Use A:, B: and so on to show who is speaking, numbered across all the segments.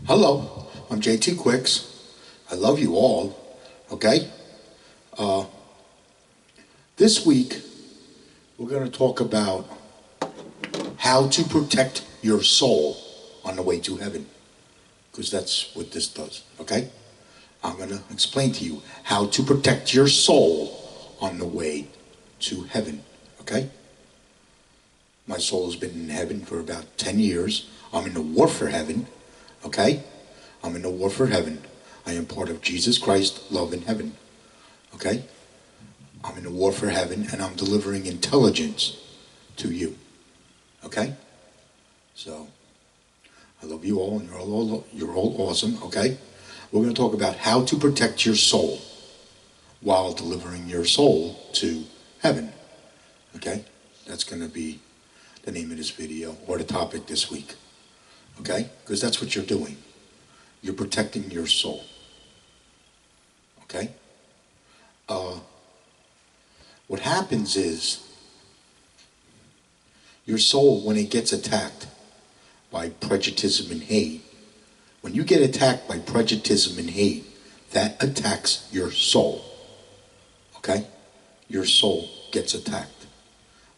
A: Hello, I'm JT Quicks. I love you all. Okay? Uh, this week, we're going to talk about how to protect your soul on the way to heaven. Because that's what this does. Okay? I'm going to explain to you how to protect your soul on the way to heaven. Okay? My soul has been in heaven for about 10 years. I'm in the war for heaven. Okay? I'm in the war for heaven. I am part of Jesus Christ, love in heaven. Okay? I'm in the war for heaven, and I'm delivering intelligence to you. Okay? So, I love you all, and you're all awesome. Okay? We're going to talk about how to protect your soul while delivering your soul to heaven. Okay? That's going to be the name of this video, or the topic this week. Okay? Because that's what you're doing. You're protecting your soul. Okay? What happens is, your soul, when it gets attacked by prejudice and hate, when you get attacked by prejudice and hate, that attacks your soul. Okay? Your soul gets attacked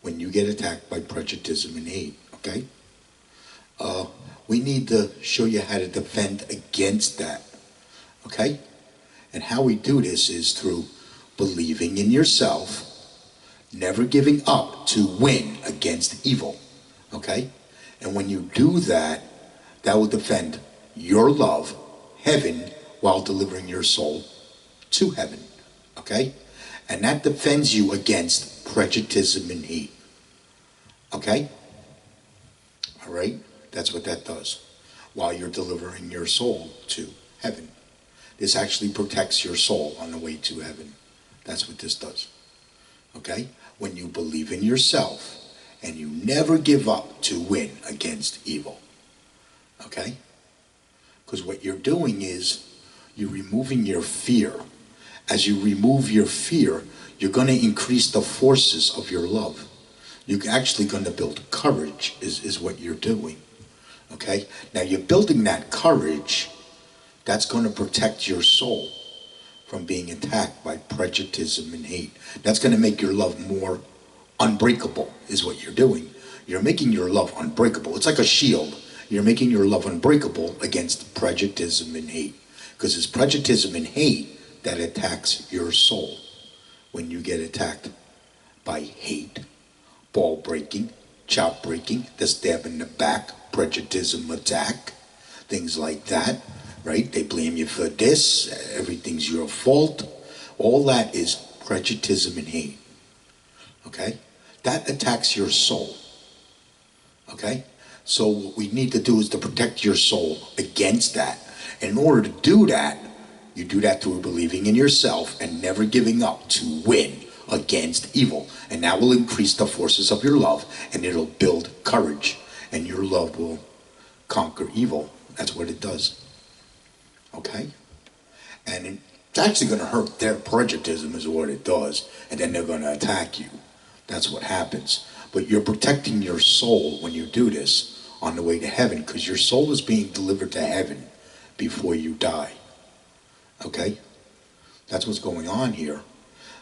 A: when you get attacked by prejudice and hate. Okay? We need to show you how to defend against that. Okay? And how we do this is through believing in yourself, never giving up to win against evil. Okay? And when you do that, that will defend your love, heaven, while delivering your soul to heaven. Okay? And that defends you against prejudice and hate. Okay? All right? That's what that does. While you're delivering your soul to heaven. This actually protects your soul on the way to heaven. That's what this does. Okay? When you believe in yourself and you never give up to win against evil. Okay? Because what you're doing is you're removing your fear. As you remove your fear, you're going to increase the forces of your love. You're actually going to build courage is what you're doing. Okay? Now you're building that courage that's going to protect your soul from being attacked by prejudice and hate. That's going to make your love more unbreakable, is what you're doing. You're making your love unbreakable. It's like a shield. You're making your love unbreakable against prejudice and hate. Because it's prejudice and hate that attacks your soul when you get attacked by hate. Ball breaking, chop breaking, the stab in the back, prejudice attack, things like that. Right? They blame you for this. Everything's your fault. All that is prejudice and hate. Okay? That attacks your soul. Okay? So what we need to do is to protect your soul against that. And in order to do that, you do that through believing in yourself and never giving up to win against evil. And that will increase the forces of your love, and it'll build courage. And your love will conquer evil. That's what it does. Okay? And it's actually going to hurt. Their prejudice is what it does. And then they're going to attack you. That's what happens. But you're protecting your soul when you do this on the way to heaven, because your soul is being delivered to heaven before you die. Okay? That's what's going on here.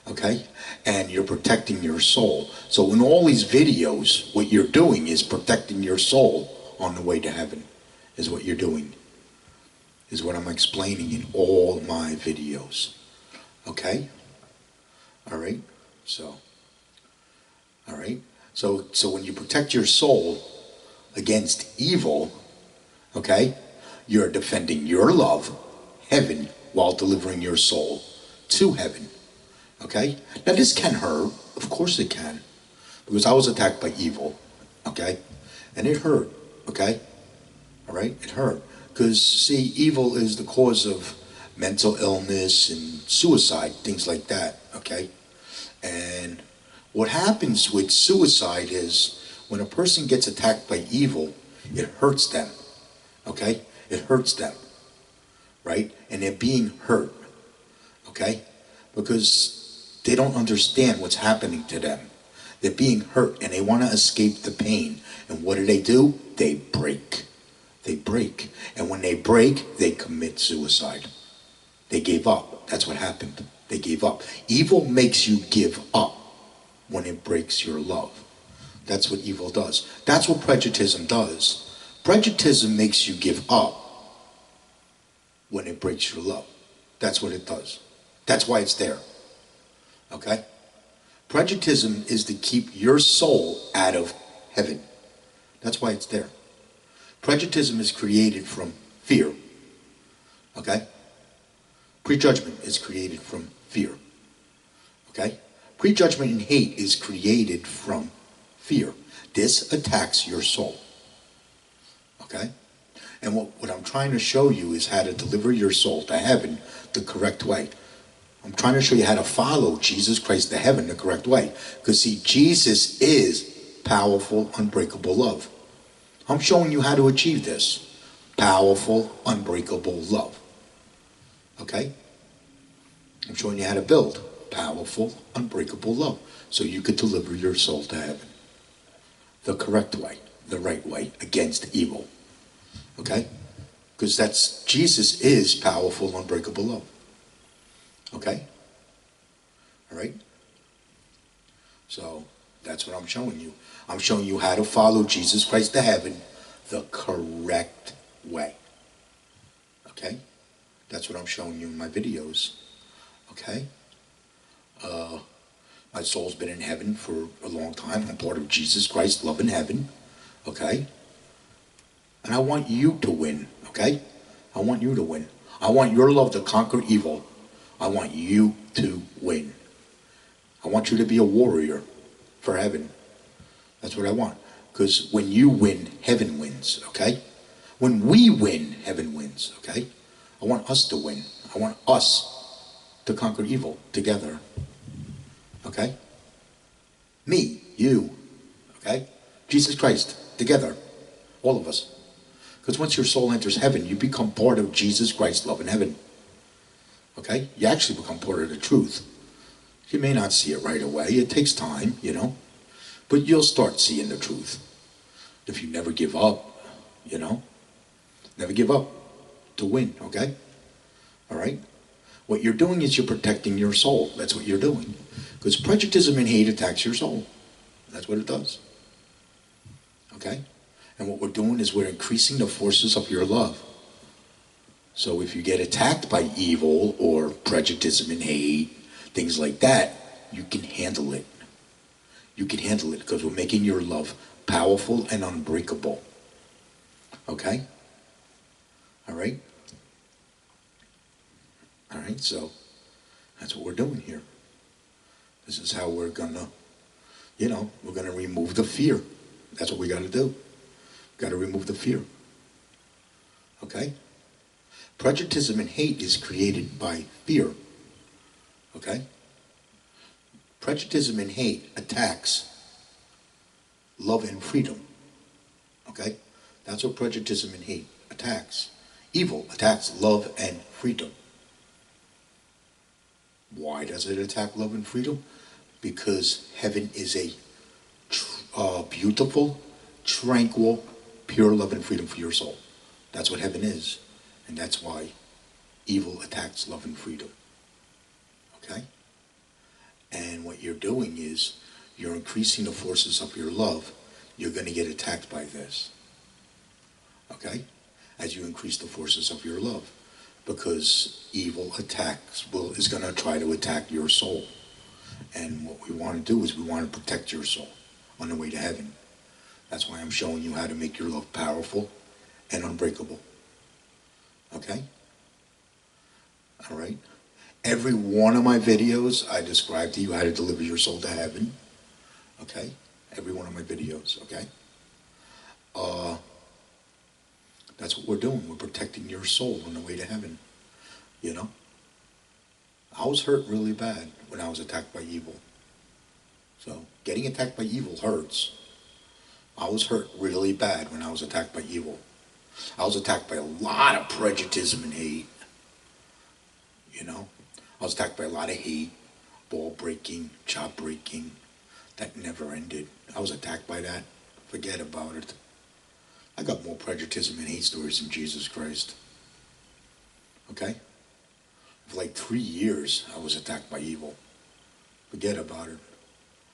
A: Okay? And you're protecting your soul. So in all these videos, what you're doing is protecting your soul on the way to heaven, is what you're doing. Is what I'm explaining in all my videos. Okay? All right? So when you protect your soul against evil, okay, you're defending your love, heaven, while delivering your soul to heaven. Okay? Now this can hurt. Of course it can. Because I was attacked by evil. Okay? And it hurt. Okay? All right? It hurt. Because, see, evil is the cause of mental illness and suicide, things like that, okay? And what happens with suicide is when a person gets attacked by evil, it hurts them, okay? It hurts them, right? And they're being hurt, okay? Because they don't understand what's happening to them. They're being hurt and they want to escape the pain. And what do? They break. They break. And when they break, they commit suicide. They gave up. That's what happened. They gave up. Evil makes you give up when it breaks your love. That's what evil does. That's what prejudice does. Prejudice makes you give up when it breaks your love. That's what it does. That's why it's there. Okay? Prejudice is to keep your soul out of heaven. That's why it's there. Prejudice is created from fear. Okay? Prejudgment is created from fear. Okay? Prejudgment and hate is created from fear. This attacks your soul. Okay? And what I'm trying to show you is how to deliver your soul to heaven the correct way. I'm trying to show you how to follow Jesus Christ to heaven the correct way. Because see, Jesus is powerful, unbreakable love. I'm showing you how to achieve this. Powerful, unbreakable love. Okay? I'm showing you how to build powerful, unbreakable love. So you could deliver your soul to heaven. The correct way. The right way. Against evil. Okay? Because Jesus is powerful, unbreakable love. Okay? Alright? So, that's what I'm showing you. I'm showing you how to follow Jesus Christ to heaven the correct way. Okay? That's what I'm showing you in my videos. Okay? My soul's been in heaven for a long time. I'm part of Jesus Christ, love in heaven. Okay? And I want you to win. Okay? I want you to win. I want your love to conquer evil. I want you to win. I want you to be a warrior for heaven. That's what I want. Because when you win, heaven wins, okay? When we win, heaven wins, okay? I want us to win. I want us to conquer evil together, okay? Me, you, okay? Jesus Christ, together, all of us. Because once your soul enters heaven, you become part of Jesus Christ, love in heaven, okay? You actually become part of the truth. You may not see it right away. It takes time, you know? But you'll start seeing the truth. If you never give up, you know? Never give up to win, okay? All right? What you're doing is you're protecting your soul. That's what you're doing. Because prejudice and hate attacks your soul. That's what it does. Okay? And what we're doing is we're increasing the forces of your love. So if you get attacked by evil or prejudice and hate, things like that, you can handle it. You can handle it because we're making your love powerful and unbreakable. Okay? All right? All right, so that's what we're doing here. This is how we're gonna, you know, we're gonna remove the fear. That's what we gotta do. Gotta remove the fear. Okay? Prejudice and hate is created by fear. Okay? Prejudice and hate attacks love and freedom. Okay? That's what prejudice and hate attacks. Evil attacks love and freedom. Why does it attack love and freedom? Because heaven is a beautiful, tranquil, pure love and freedom for your soul. That's what heaven is. And that's why evil attacks love and freedom. Okay? And what you're doing is you're increasing the forces of your love. You're going to get attacked by this. Okay? As you increase the forces of your love. Because evil is going to try to attack your soul. And what we want to do is we want to protect your soul on the way to heaven. That's why I'm showing you how to make your love powerful and unbreakable. Okay? All right? Every one of my videos, I describe to you how to deliver your soul to heaven. Okay? Every one of my videos, okay? That's what we're doing. We're protecting your soul on the way to heaven. You know? I was hurt really bad when I was attacked by evil. So, getting attacked by evil hurts. I was hurt really bad when I was attacked by evil. I was attacked by a lot of prejudice and hate. You know? I was attacked by a lot of hate, ball breaking, chop breaking. That never ended. I was attacked by that. Forget about it. I got more prejudice and hate stories than Jesus Christ. Okay? For like 3 years, I was attacked by evil. Forget about it.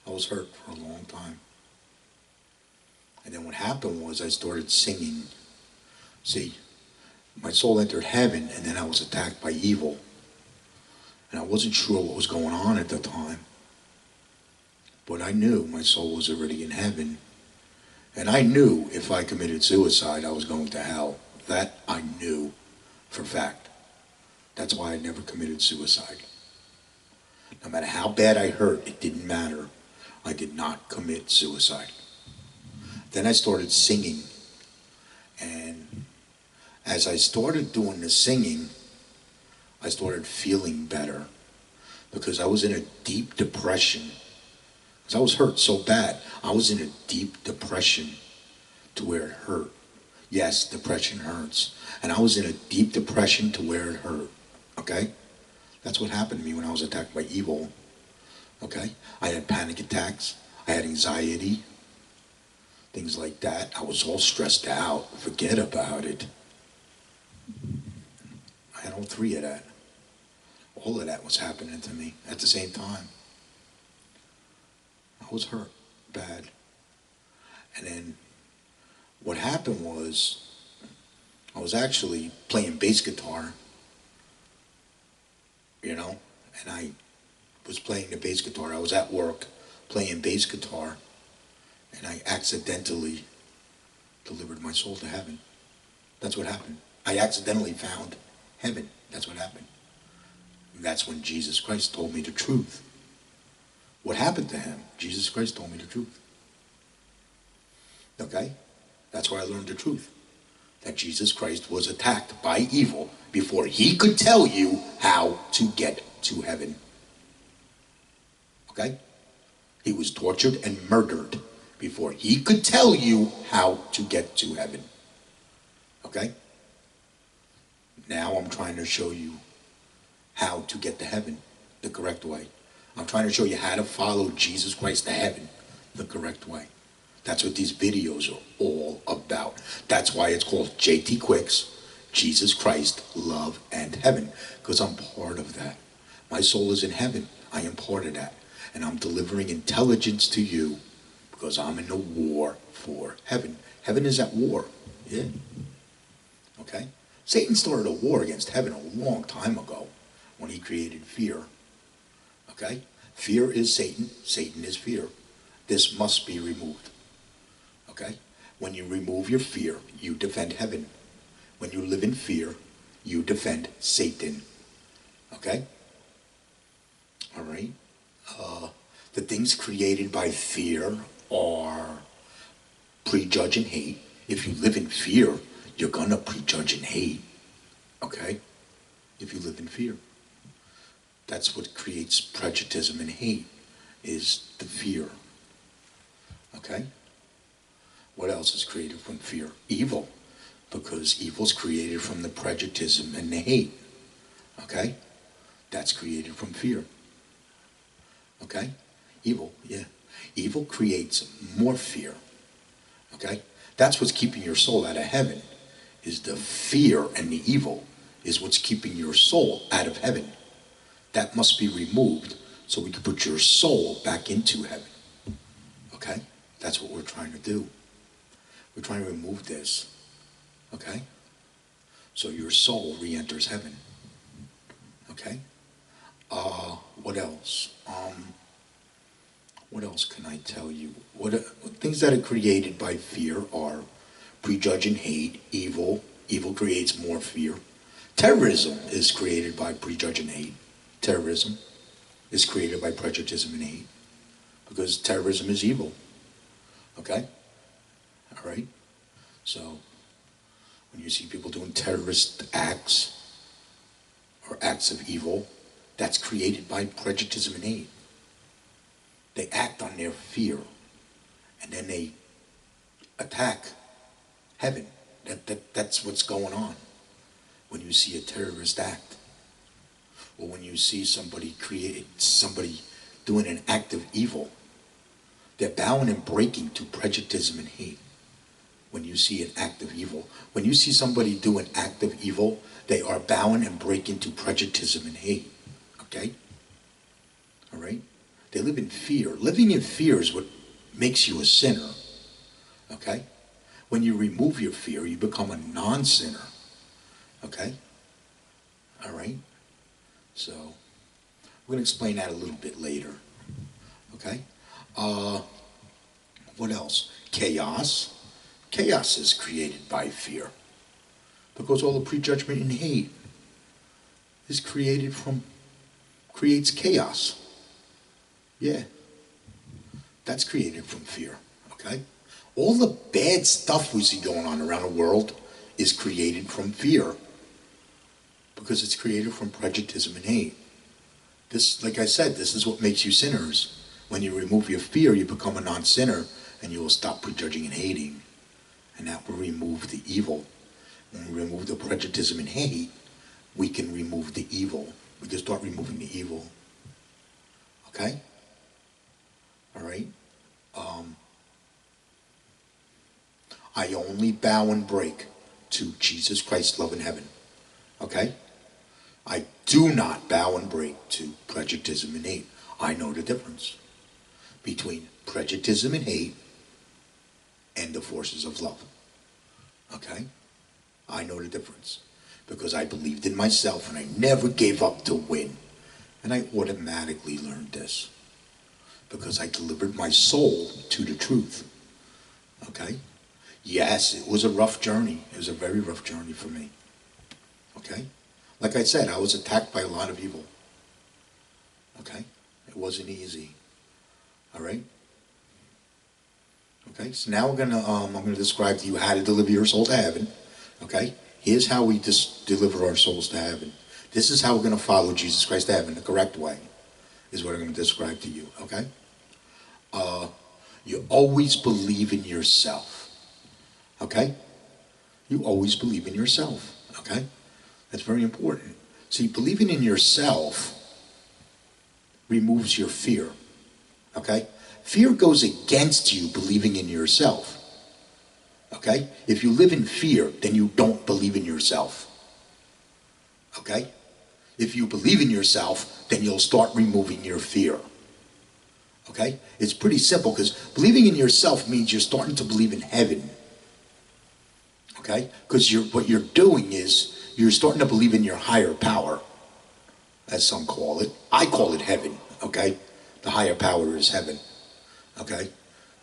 A: I was hurt for a long time. And then what happened was I started singing. See, my soul entered heaven, and then I was attacked by evil. And I wasn't sure what was going on at the time. But I knew my soul was already in heaven. And I knew if I committed suicide, I was going to hell. That I knew for a fact. That's why I never committed suicide. No matter how bad I hurt, it didn't matter. I did not commit suicide. Then I started singing. And as I started doing the singing, I started feeling better. Because I was in a deep depression. Because I was hurt so bad. I was in a deep depression to where it hurt. Yes, depression hurts. And I was in a deep depression to where it hurt. Okay? That's what happened to me when I was attacked by evil. Okay? I had panic attacks. I had anxiety. Things like that. I was all stressed out. Forget about it. I had all three of that. All of that was happening to me at the same time. I was hurt bad. And then what happened was I was actually playing bass guitar, you know, and I was playing the bass guitar. I was at work playing bass guitar, and I accidentally delivered my soul to heaven. That's what happened. I accidentally found heaven. That's what happened. And that's when Jesus Christ told me the truth. What happened to him? Jesus Christ told me the truth. Okay? That's where I learned the truth. That Jesus Christ was attacked by evil before he could tell you how to get to heaven. Okay? He was tortured and murdered before he could tell you how to get to heaven. Okay? Now I'm trying to show you how to get to heaven the correct way. I'm trying to show you how to follow Jesus Christ to heaven the correct way. That's what these videos are all about. That's why it's called JT Quicks, Jesus Christ, Love, and Heaven. Because I'm part of that. My soul is in heaven. I am part of that. And I'm delivering intelligence to you because I'm in a war for heaven. Heaven is at war. Yeah. Okay? Satan started a war against heaven a long time ago when he created fear. Okay? Fear is Satan. Satan is fear. This must be removed. Okay? When you remove your fear, you defend heaven. When you live in fear, you defend Satan. Okay? All right? The things created by fear are prejudge and hate. If you live in fear, you're going to prejudge and hate. Okay? If you live in fear. That's what creates prejudice and hate, is the fear. Okay? What else is created from fear? Evil. Because evil's created from the prejudice and the hate. Okay? That's created from fear. Okay? Evil, yeah. Evil creates more fear. Okay? That's what's keeping your soul out of heaven, is the fear, and the evil is what's keeping your soul out of heaven. That must be removed so we can put your soul back into heaven. Okay? That's what we're trying to do. We're trying to remove this. Okay? So your soul re-enters heaven. Okay? What else? What else can I tell you? What things that are created by fear are prejudge and hate, evil. Evil creates more fear. Terrorism is created by prejudge and hate. Terrorism is created by prejudice and hate. Because terrorism is evil. Okay? All right? So, when you see people doing terrorist acts or acts of evil, that's created by prejudice and hate. They act on their fear, and then they attack heaven. That's what's going on when you see a terrorist act, or when you see somebody doing an act of evil. They're bowing and breaking to prejudice and hate. when you see an act of evil. When you see somebody do an act of evil, they are bound and break into prejudice and hate. Okay? All right? They live in fear. Living in fear is what makes you a sinner. Okay? When you remove your fear, you become a non-sinner. Okay? All right? So, we're going to explain that a little bit later. Okay? What else? Chaos. Chaos is created by fear. Because all the prejudgment and hate is creates chaos. Yeah. That's created from fear. Okay? All the bad stuff we see going on around the world is created from fear. Because it's created from prejudice and hate. This, like I said, this is what makes you sinners. When you remove your fear, you become a non-sinner, and you will stop prejudging and hating. And that will remove the evil. When we remove the prejudice and hate, we can remove the evil. We can start removing the evil. Okay? All right? I only bow and break to Jesus Christ's love in heaven. Okay? I do not bow and break to prejudice and hate. I know the difference between prejudice and hate and the forces of love. Okay? I know the difference because I believed in myself and I never gave up to win. And I automatically learned this because I delivered my soul to the truth. Okay? Yes, it was a rough journey. It was a very rough journey for me. Okay? Like I said, I was attacked by a lot of evil. Okay? It wasn't easy. All right? Okay, so now I'm gonna describe to you how to deliver your soul to heaven. Okay? Here's how we deliver our souls to heaven. This is how we're gonna follow Jesus Christ to heaven the correct way, is what I'm gonna describe to you. Okay? You always believe in yourself. Okay? You always believe in yourself. Okay? That's very important. See, believing in yourself removes your fear. Okay? Fear goes against you believing in yourself. Okay? If you live in fear, then you don't believe in yourself. Okay? If you believe in yourself, then you'll start removing your fear. Okay? It's pretty simple because believing in yourself means you're starting to believe in heaven. Okay? Because what you're doing is you're starting to believe in your higher power, as some call it. I call it heaven. Okay? The higher power is heaven. Okay?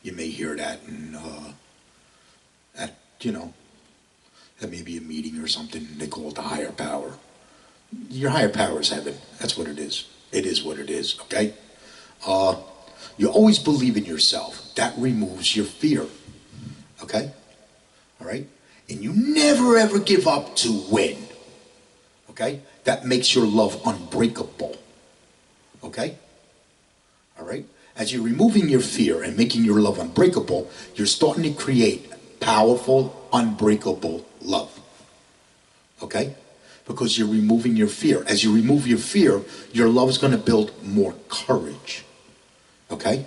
A: You may hear that at maybe a meeting or something. They call it the higher power. Your higher power is heaven. That's what it is. It is what it is. Okay? You always believe in yourself. That removes your fear. Okay? All right? And you never ever give up to win. Okay? That makes your love unbreakable. Okay? All right? As you're removing your fear and making your love unbreakable, you're starting to create powerful, unbreakable love. Okay? Because you're removing your fear. As you remove your fear, your love is going to build more courage. Okay?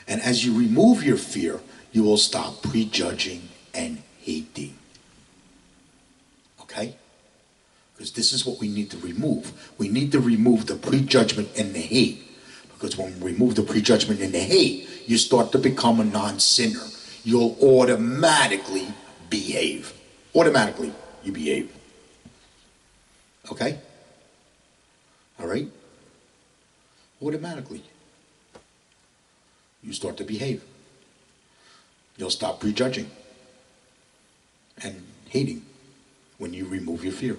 A: And as you remove your fear, you will stop prejudging and hating. Okay? Because this is what we need to remove. We need to remove the prejudgment and the hate. Because when we remove the prejudgment and the hate, you start to become a non-sinner. You'll automatically behave. Automatically, you behave. Okay? All right? Automatically. You start to behave. You'll stop prejudging and hating when you remove your fear.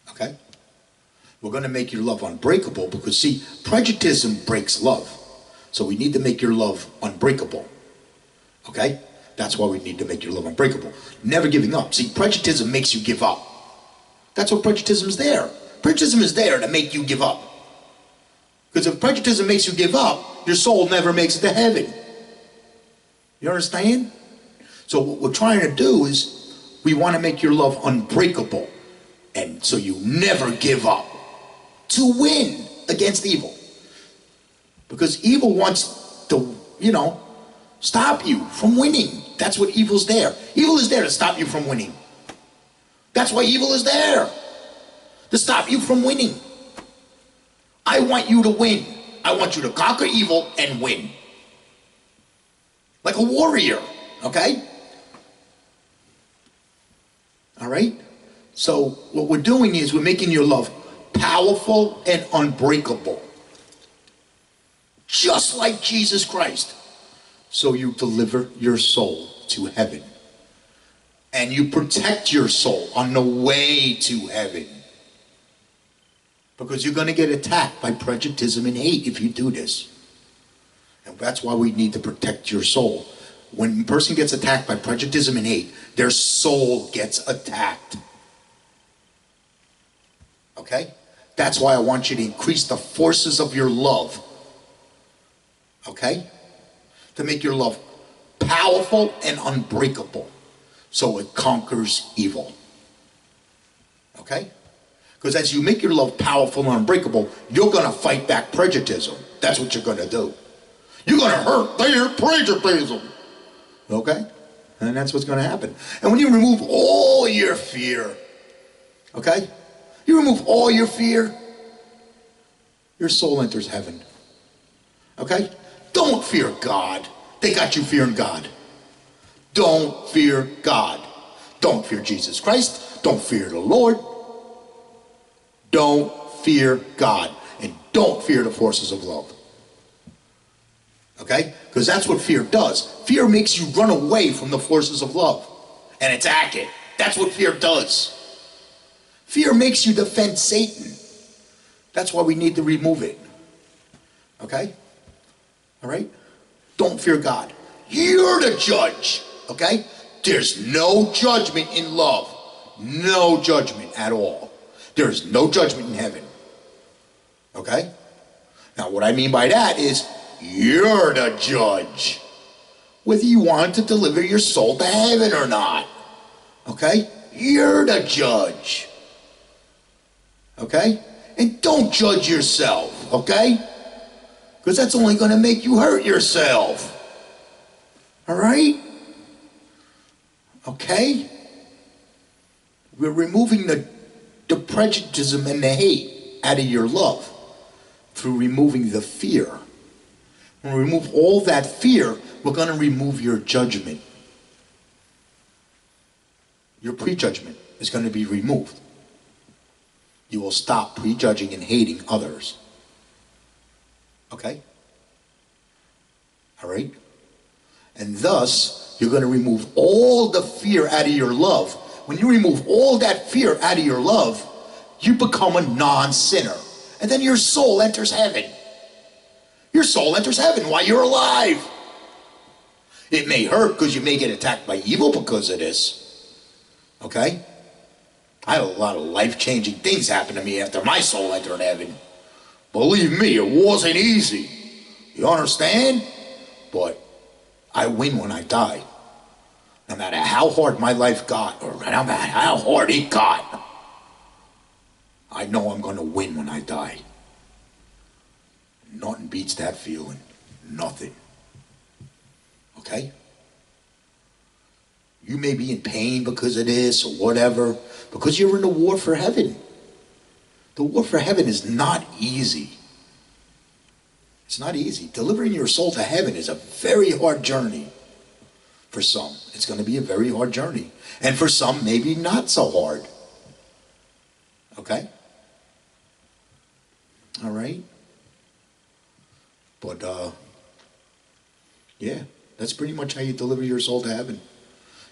A: Okay? We're going to make your love unbreakable because, see, prejudice breaks love. So we need to make your love unbreakable. Okay? That's why we need to make your love unbreakable. Never giving up. See, prejudice makes you give up. That's what prejudice is there. Prejudice is there to make you give up. Because if prejudice makes you give up, your soul never makes it to heaven. You understand? So what we're trying to do is we want to make your love unbreakable. And so you never give up to win against evil. Because evil wants to, Stop you from winning. That's what evil's there. Evil is there to stop you from winning. That's why evil is there. To stop you from winning. I want you to win. I want you to conquer evil and win. Like a warrior, okay? All right? So what we're doing is we're making your love powerful and unbreakable. Just like Jesus Christ. So you deliver your soul to heaven. And you protect your soul on the way to heaven. Because you're going to get attacked by prejudice and hate if you do this. And that's why we need to protect your soul. When a person gets attacked by prejudice and hate, their soul gets attacked. Okay? That's why I want you to increase the forces of your love. Okay? To make your love powerful and unbreakable. So it conquers evil. Okay? Because as you make your love powerful and unbreakable, you're going to fight back prejudice. That's what you're going to do. You're going to hurt their prejudice. Okay? And that's what's going to happen. And when you remove all your fear, okay? You remove all your fear, your soul enters heaven. Okay? Don't fear God. They got you fearing God. Don't fear God. Don't fear Jesus Christ. Don't fear the Lord. Don't fear God. And don't fear the forces of love. Okay? Because that's what fear does. Fear makes you run away from the forces of love and attack it. That's what fear does. Fear makes you defend Satan. That's why we need to remove it. Okay? All right? Don't fear God. You're the judge. Okay? There's no judgment in love. No judgment at all. There's no judgment in heaven. Okay? Now what I mean by that is you're the judge. Whether you want to deliver your soul to heaven or not. Okay? You're the judge. Okay? And don't judge yourself. Okay? Because that's only going to make you hurt yourself. All right? Okay? We're removing the prejudice and the hate out of your love through removing the fear. When we remove all that fear, we're going to remove your judgment. Your prejudgment is going to be removed. You will stop prejudging and hating others. Okay? All right? And thus, you're going to remove all the fear out of your love. When you remove all that fear out of your love, you become a non-sinner. And then your soul enters heaven. Your soul enters heaven while you're alive. It may hurt because you may get attacked by evil because of this. Okay? I had a lot of life-changing things happen to me after my soul entered heaven. Believe me, it wasn't easy. You understand? But I win when I die. No matter how hard my life got, or no matter how hard it got, I know I'm going to win when I die. Nothing beats that feeling. Nothing. Okay? You may be in pain because of this or whatever, because you're in the war for heaven. The war for heaven is not easy. It's not easy. Delivering your soul to heaven is a very hard journey. For some, it's going to be a very hard journey. And for some, maybe not so hard. Okay? All right? But, yeah, that's pretty much how you deliver your soul to heaven.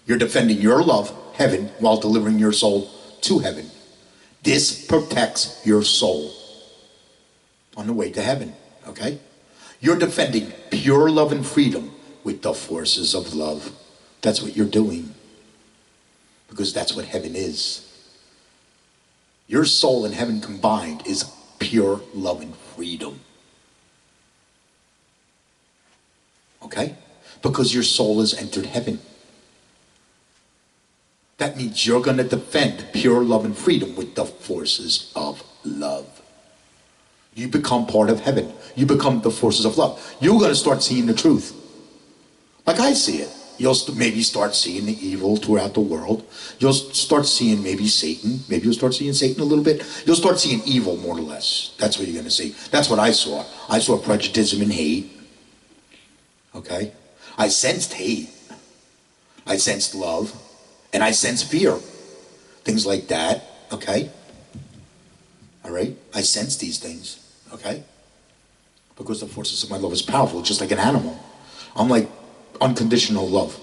A: You're defending your love, heaven, while delivering your soul to heaven. This protects your soul on the way to heaven, okay? You're defending pure love and freedom with the forces of love. That's what you're doing. Because that's what heaven is. Your soul and heaven combined is pure love and freedom. Okay? Because your soul has entered heaven. That means you're going to defend pure love and freedom with the forces of love. You become part of heaven. You become the forces of love. You're going to start seeing the truth. Like I see it. You'll maybe start seeing the evil throughout the world. You'll start seeing maybe Satan. Maybe you'll start seeing Satan a little bit. You'll start seeing evil more or less. That's what you're going to see. That's what I saw. I saw prejudice and hate. Okay? I sensed hate. I sensed love. And I sensed fear. Things like that. Okay? All right? I sense these things. Okay? Because the forces of my love is powerful, just like an animal. I'm like unconditional love.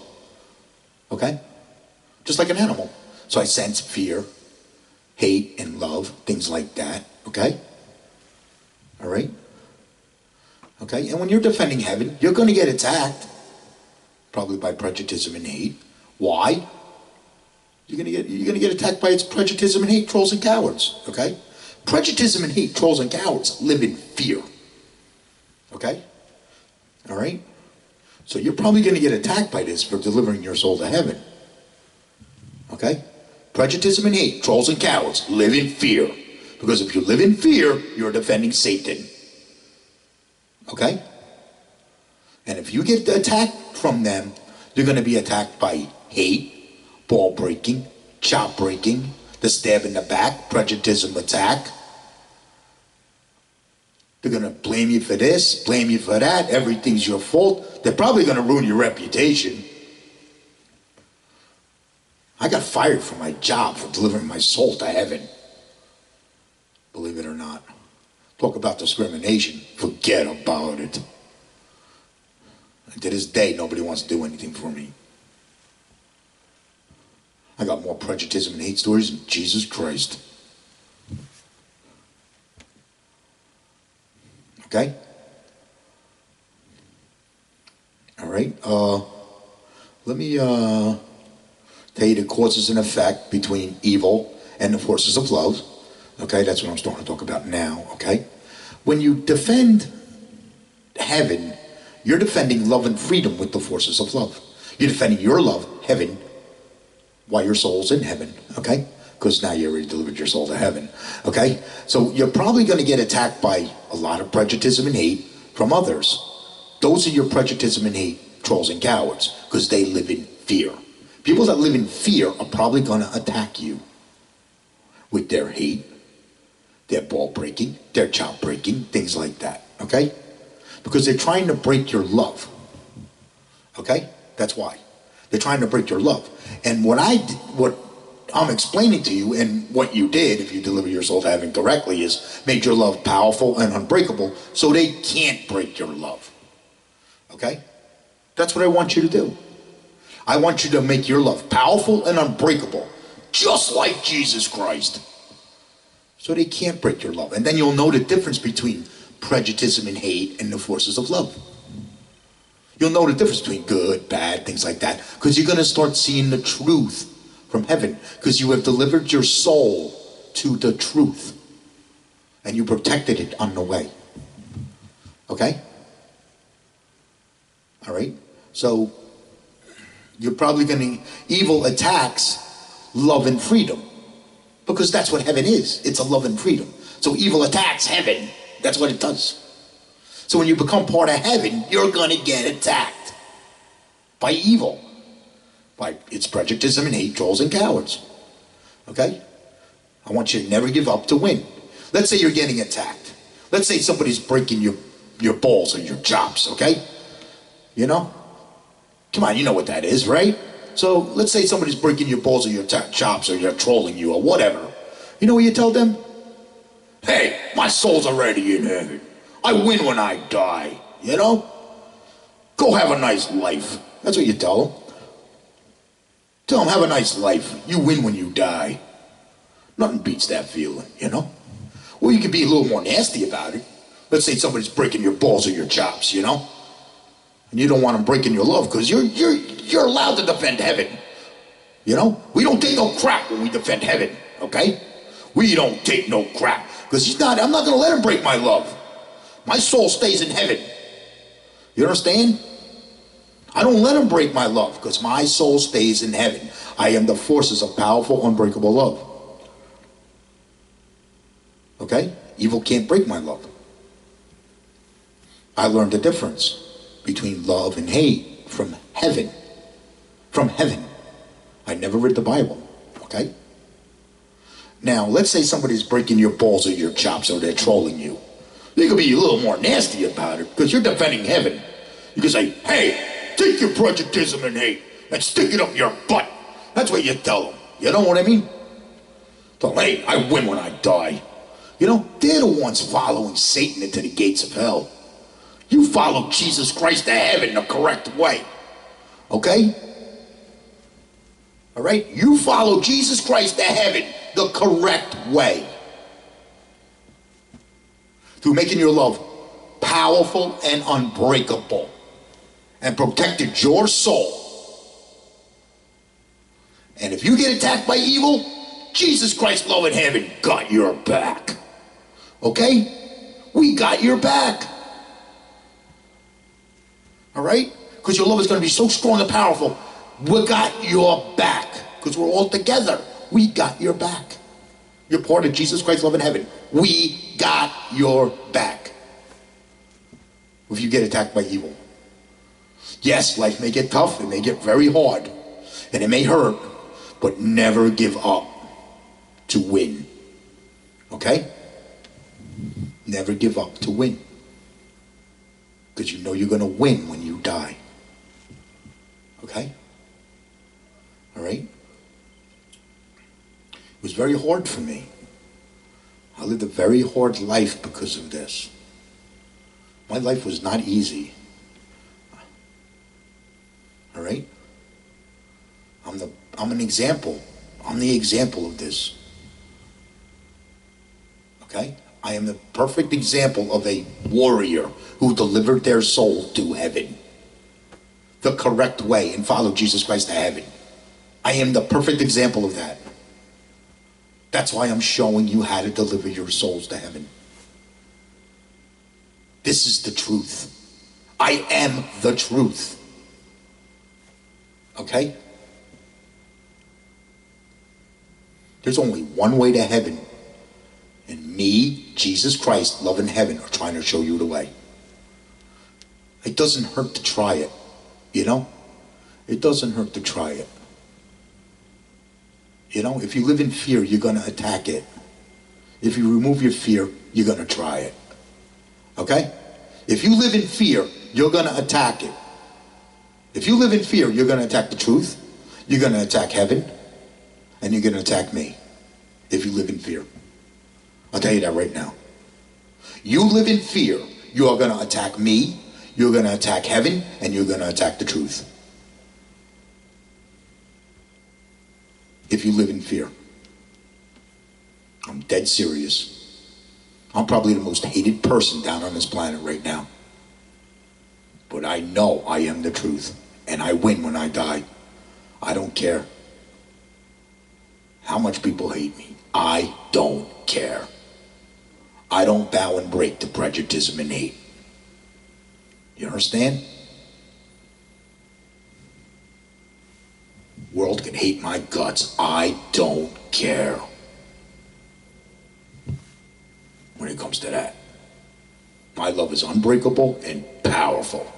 A: Okay? Just like an animal. So I sense fear, hate, and love, things like that. Okay? All right? Okay? And when you're defending heaven, you're going to get attacked. Probably by prejudice and hate. Why? You're going to get attacked by its prejudice and hate, trolls and cowards. Okay? Prejudice and hate, trolls and cowards live in fear. Okay? All right? So you're probably going to get attacked by this for delivering your soul to heaven. Okay? Prejudice and hate, trolls and cowards, live in fear. Because if you live in fear, you're defending Satan. Okay? And if you get attacked from them, you're going to be attacked by hate, ball breaking, chop breaking, the stab in the back, prejudice attack. They're going to blame you for this, blame you for that, everything's your fault. They're probably going to ruin your reputation. I got fired from my job for delivering my soul to heaven. Believe it or not. Talk about discrimination. Forget about it. And to this day, nobody wants to do anything for me. I got more prejudice and hate stories than Jesus Christ. Okay? All right. Let me tell you the causes and effect between evil and the forces of love. Okay, that's what I'm starting to talk about now. Okay? When you defend heaven, you're defending love and freedom with the forces of love. You're defending your love, heaven, while your soul's in heaven. Okay? Because now you already delivered your soul to heaven. Okay? So you're probably going to get attacked by a lot of prejudice and hate from others. Those are your prejudice and hate, trolls and cowards, because they live in fear. People that live in fear are probably going to attack you with their hate, their ball breaking, their chop breaking, things like that. Okay? Because they're trying to break your love. Okay? That's why. They're trying to break your love. And what I'm explaining to you, and what you did, if you deliver your soul to heaven correctly, is made your love powerful and unbreakable, so they can't break your love. Okay? That's what I want you to do. I want you to make your love powerful and unbreakable, just like Jesus Christ. So they can't break your love. And then you'll know the difference between prejudice and hate and the forces of love. You'll know the difference between good, bad, things like that, because you're going to start seeing the truth from heaven, because you have delivered your soul to the truth, and you protected it on the way. Okay? All right? So you're probably going to, evil attacks love and freedom, because that's what heaven is. It's a love and freedom. So evil attacks heaven. That's what it does. So when you become part of heaven, you're going to get attacked by evil, by its prejudice and hate, trolls and cowards. Okay? I want you to never give up to win. Let's say you're getting attacked. Let's say somebody's breaking your balls or your chops, okay? You know? Come on, you know what that is, right? So let's say somebody's breaking your balls or your chops, or you're trolling you or whatever. You know what you tell them? Hey, my soul's already in heaven. I win when I die, you know? Go have a nice life. That's what you tell them. Tell them, have a nice life. You win when you die. Nothing beats that feeling, you know? Or you can be a little more nasty about it. Let's say somebody's breaking your balls or your chops, you know? And you don't want them breaking your love, because you're allowed to defend heaven. You know? We don't take no crap when we defend heaven, okay? We don't take no crap. Because I'm not going to let him break my love. My soul stays in heaven. You understand? I don't let him break my love, because my soul stays in heaven. I am the forces of powerful, unbreakable love. Okay? Evil can't break my love. I learned the difference between love and hate from heaven. From heaven. I never read the Bible, okay? Now, let's say somebody's breaking your balls or your chops or they're trolling you. They could be a little more nasty about it because you're defending heaven. You can say, hey, take your prejudice and hate and stick it up your butt. That's what you tell them. You know what I mean? Tell them, hey, I win when I die. You know, they're the ones following Satan into the gates of hell. You follow Jesus Christ to heaven the correct way. Okay? All right? You follow Jesus Christ to heaven the correct way. Through making your love powerful and unbreakable. And protected your soul. And if you get attacked by evil, Jesus Christ, love in heaven, got your back. Okay? We got your back. All right? Because your love is going to be so strong and powerful. We got your back. Because we're all together. We got your back. You're part of Jesus Christ, love in heaven. We got your back. If you get attacked by evil. Yes, life may get tough. It may get very hard. And it may hurt. But never give up to win. Okay? Never give up to win. Because you know you're going to win when you die. Okay? All right? It was very hard for me. I lived a very hard life because of this. My life was not easy. All right? I'm an example. I'm the example of this. Okay? I am the perfect example of a warrior who delivered their soul to heaven. The correct way and followed Jesus Christ to heaven. I am the perfect example of that. That's why I'm showing you how to deliver your souls to heaven. This is the truth. I am the truth. Okay? There's only one way to heaven. And me, Jesus Christ, love in heaven are trying to show you the way. It doesn't hurt to try it. You know? It doesn't hurt to try it. You know, if you live in fear, you're going to attack it. If you remove your fear, you're going to try it. Okay? If you live in fear, you're going to attack it. If you live in fear, you're going to attack the truth. You're going to attack heaven. And you're going to attack me. If you live in fear. I'll tell you that right now. You live in fear, you are going to attack me, you're going to attack heaven, and you're going to attack the truth. If you live in fear. I'm dead serious. I'm probably the most hated person down on this planet right now. But I know I am the truth. And I win when I die. I don't care how much people hate me. I don't care. I don't bow and break to prejudice and hate. You understand? World can hate my guts. I don't care. When it comes to that. My love is unbreakable and powerful.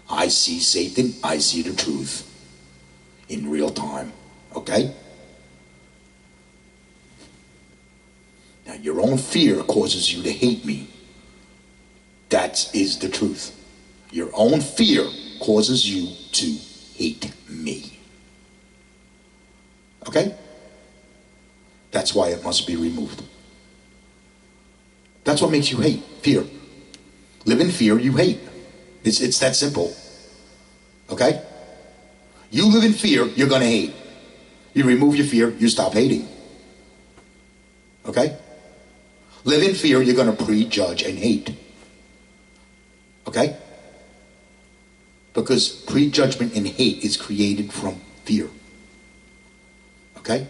A: I see Satan, I see the truth. In real time. Okay? Now, your own fear causes you to hate me. That is the truth. Your own fear causes you to hate me. Okay? That's why it must be removed. That's what makes you hate. Fear. Live in fear, you hate. It's that simple. Okay? You live in fear, you're going to hate. You remove your fear, you stop hating. Okay? Live in fear, you're going to prejudge and hate. Okay? Because prejudgment and hate is created from fear. Okay?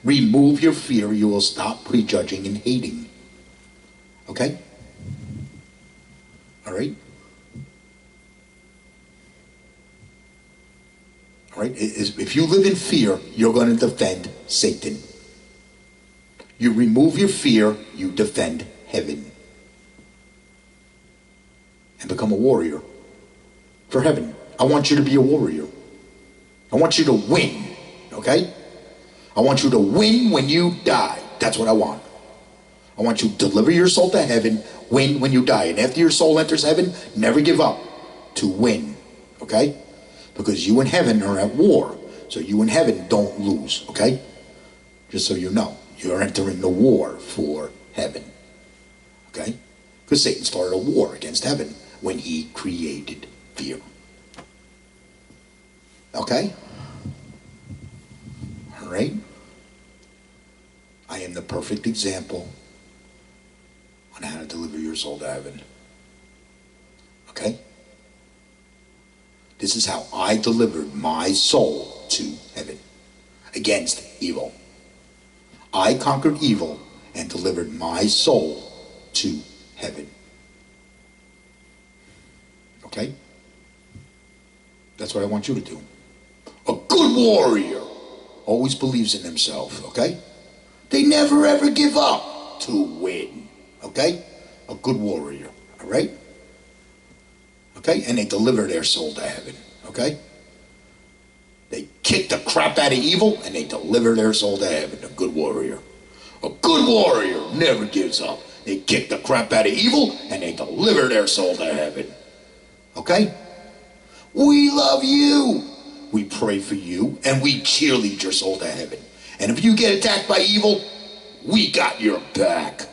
A: Remove your fear, you will stop prejudging and hating. Okay? All right? All right? If you live in fear, you're going to defend Satan. You remove your fear, you defend heaven. And become a warrior for heaven. I want you to be a warrior. I want you to win, okay? I want you to win when you die. That's what I want. I want you to deliver your soul to heaven, win when you die. And after your soul enters heaven, never give up to win, okay? Because you and heaven are at war. So you and heaven don't lose, okay? Just so you know, you're entering the war for heaven, okay? Because Satan started a war against heaven when he created fear. Okay? All right? I am the perfect example on how to deliver your soul to heaven. Okay? This is how I delivered my soul to heaven against evil. I conquered evil and delivered my soul to heaven. Okay? That's what I want you to do. A good warrior always believes in himself, okay? They never ever give up to win, okay? A good warrior, all right? Okay? And they deliver their soul to heaven, okay? They kick the crap out of evil and they deliver their soul to heaven. A good warrior. A good warrior never gives up. They kick the crap out of evil and they deliver their soul to heaven. Okay? We love you. We pray for you and we cheerlead your soul to heaven. And if you get attacked by evil, we got your back.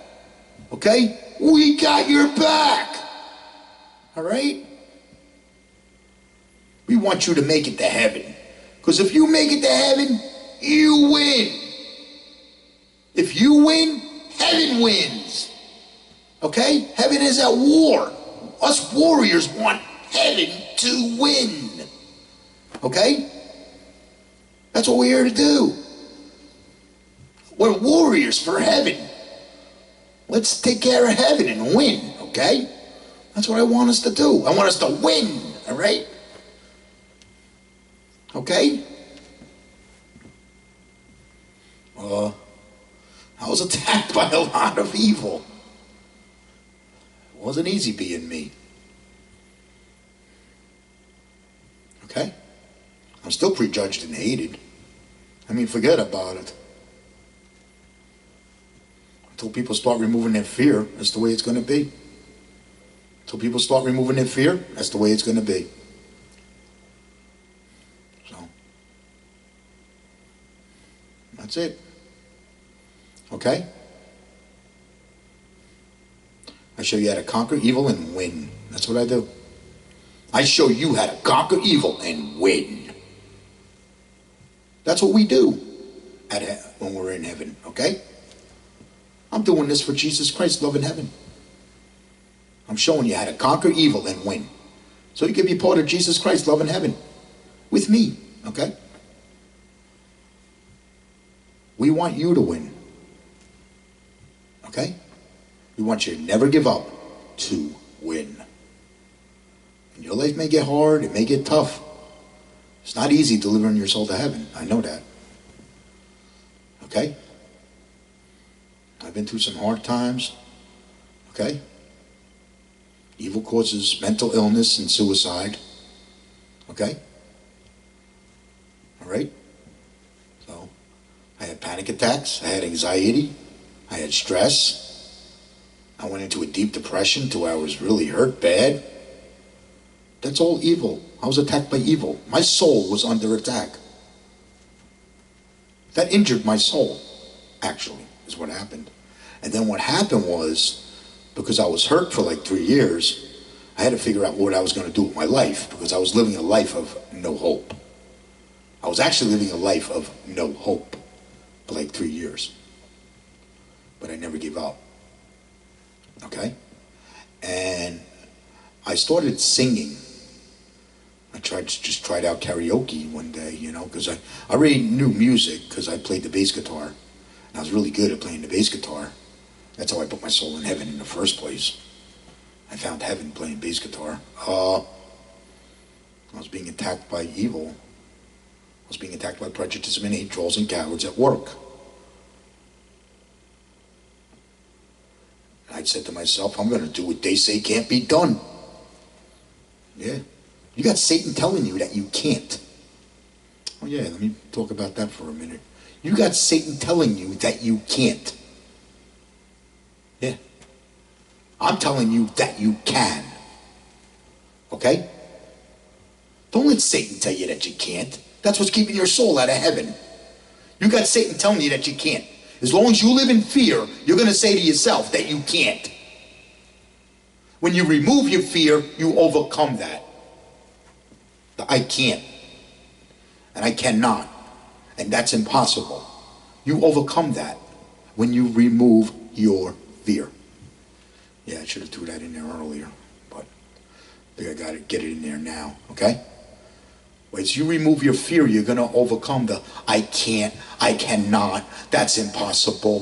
A: Okay? We got your back. All right? We want you to make it to heaven. Because if you make it to heaven, you win. If you win, heaven wins. Okay? Heaven is at war. Us warriors want heaven to win. Okay? That's what we're here to do. We're warriors for heaven. Let's take care of heaven and win, okay? That's what I want us to do. I want us to win, all right? Okay? I was attacked by a lot of evil. It wasn't easy being me. Okay? I'm still prejudged and hated. I mean, forget about it. Until people start removing their fear, that's the way it's going to be. Until people start removing their fear, that's the way it's going to be. So, that's it. Okay? I show you how to conquer evil and win. That's what I do. I show you how to conquer evil and win. That's what we do when we're in heaven, okay? I'm doing this for Jesus Christ, love in heaven. I'm showing you how to conquer evil and win. So you can be part of Jesus Christ, love in heaven. With me, okay? We want you to win. Okay? We want you to never give up to win. And your life may get hard, it may get tough. It's not easy delivering your soul to heaven. I know that. Okay? I've been through some hard times. Okay? Evil causes mental illness and suicide. Okay? All right? So, I had panic attacks. I had anxiety. I had stress. I went into a deep depression to where I was really hurt bad. That's all evil. I was attacked by evil. My soul was under attack. That injured my soul, actually, is what happened. And then what happened was, because I was hurt for like 3 years, I had to figure out what I was going to do with my life, because I was living a life of no hope. I was actually living a life of no hope for like 3 years. But I never gave up. Okay? And I started singing. I tried out karaoke one day, you know, because I already knew music because I played the bass guitar. And I was really good at playing the bass guitar. That's how I put my soul in heaven in the first place. I found heaven playing bass guitar. I was being attacked by evil. I was being attacked by prejudice and hate, trolls and cowards at work. And I said to myself, I'm going to do what they say can't be done. Yeah. You got Satan telling you that you can't. Oh yeah, let me talk about that for a minute. You got Satan telling you that you can't. Yeah. I'm telling you that you can. Okay? Don't let Satan tell you that you can't. That's what's keeping your soul out of heaven. You got Satan telling you that you can't. As long as you live in fear, you're going to say to yourself that you can't. When you remove your fear, you overcome that. I can't. And I cannot. And that's impossible. You overcome that when you remove your fear. Yeah, I should have threw that in there earlier, but I think I got to get it in there now, okay? As you remove your fear, you're going to overcome the I can't, I cannot, that's impossible.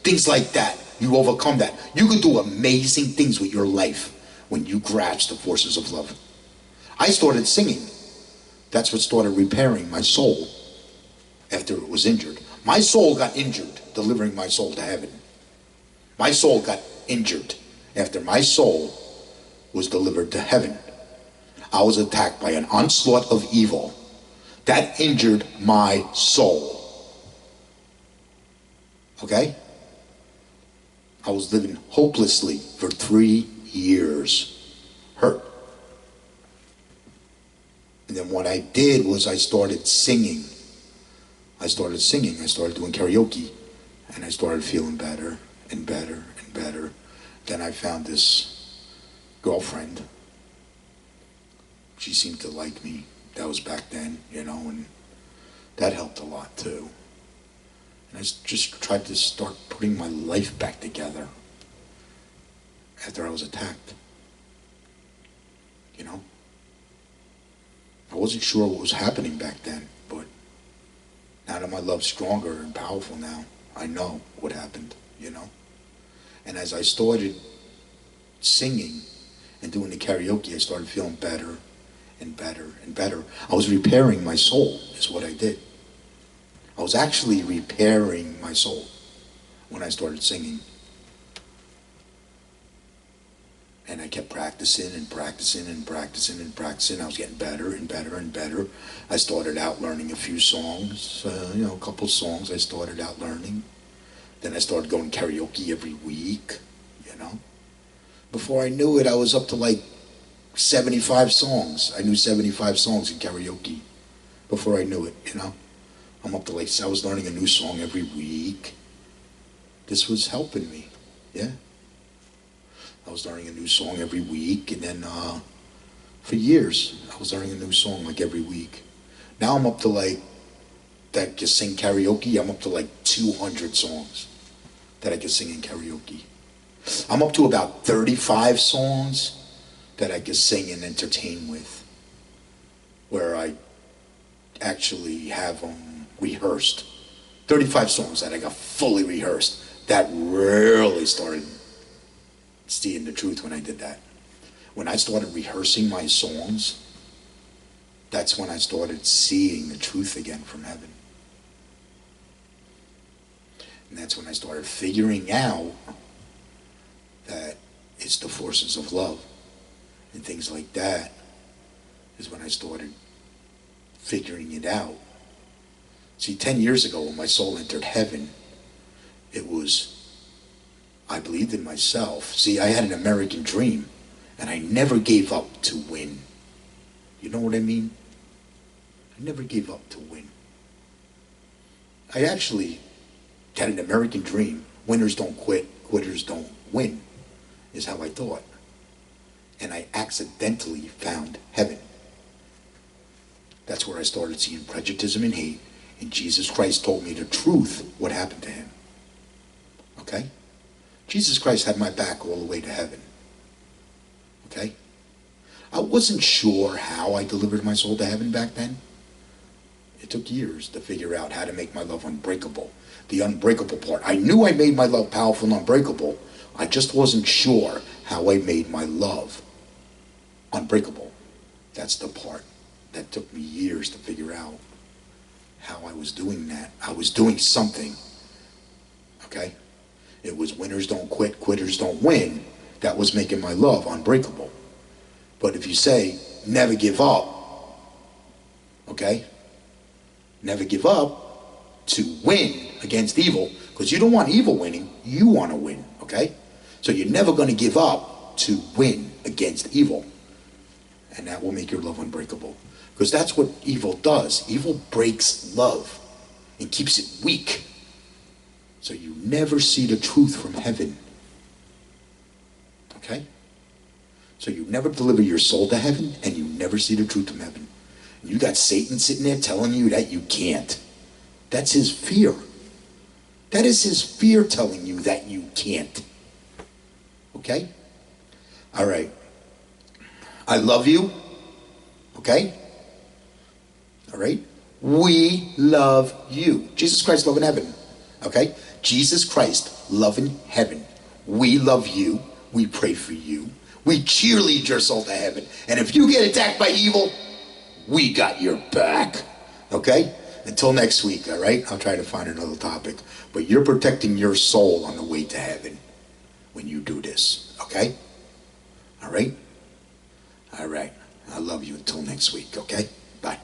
A: Things like that. You overcome that. You can do amazing things with your life when you grasp the forces of love. I started singing. That's what started repairing my soul after it was injured. My soul got injured delivering my soul to heaven. My soul got injured after my soul was delivered to heaven. I was attacked by an onslaught of evil that injured my soul. Okay? I was living hopelessly for 3 years, hurt. And then what I did was I started singing. I started doing karaoke, and I started feeling better and better and better. Then I found this girlfriend. She seemed to like me. That was back then, and that helped a lot too. And I just tried to start putting my life back together after I was attacked. I wasn't sure what was happening back then, but now that my love's stronger and powerful now, I know what happened, And as I started singing and doing the karaoke, I started feeling better and better and better. I was repairing my soul, is what I did. I was actually repairing my soul when I started singing. And I kept practicing and practicing and practicing and practicing. I was getting better and better and better. I started out learning a few songs, a couple songs I started out learning. Then I started going karaoke every week, Before I knew it, I was up to like 75 songs. I knew 75 songs in karaoke before I knew it, I'm up to I was learning a new song every week. This was helping me, yeah. I was learning a new song every week, and then for years, I was learning a new song every week. Now I'm up to that I can sing karaoke, I'm up to 200 songs that I can sing in karaoke. I'm up to about 35 songs that I can sing and entertain with, where I actually have them rehearsed. 35 songs that I got fully rehearsed. That really started seeing the truth when I did that. When I started rehearsing my songs, that's when I started seeing the truth again from heaven. And that's when I started figuring out that it's the forces of love and things like that, is when I started figuring it out. See, 10 years ago when my soul entered heaven, I believed in myself. See, I had an American dream, and I never gave up to win. You know what I mean? I never gave up to win. I actually had an American dream. Winners don't quit, quitters don't win, is how I thought. And I accidentally found heaven. That's where I started seeing prejudice and hate, and Jesus Christ told me the truth, what happened to him. Okay? Jesus Christ had my back all the way to heaven. Okay? I wasn't sure how I delivered my soul to heaven back then. It took years to figure out how to make my love unbreakable. The unbreakable part. I knew I made my love powerful and unbreakable. I just wasn't sure how I made my love unbreakable. That's the part that took me years to figure out how I was doing that. I was doing something. Okay? It was winners don't quit, quitters don't win. That was making my love unbreakable. But if you say never give up, okay? Never give up to win against evil, because you don't want evil winning, you want to win, okay? So you're never going to give up to win against evil. And that will make your love unbreakable. Because that's what evil does. Evil breaks love and keeps it weak. So you never see the truth from heaven. Okay? So you never deliver your soul to heaven, and you never see the truth from heaven. And you got Satan sitting there telling you that you can't. That's his fear. That is his fear telling you that you can't. Okay? All right. I love you. Okay? All right? We love you. Jesus Christ loving heaven. Okay? Jesus Christ loving heaven. We love you. We pray for you. We cheerlead your soul to heaven. And if you get attacked by evil, we got your back. Okay? Until next week, all right? I'll try to find another topic. But you're protecting your soul on the way to heaven when you do this. Okay? All right? All right. I love you until next week, okay? Bye.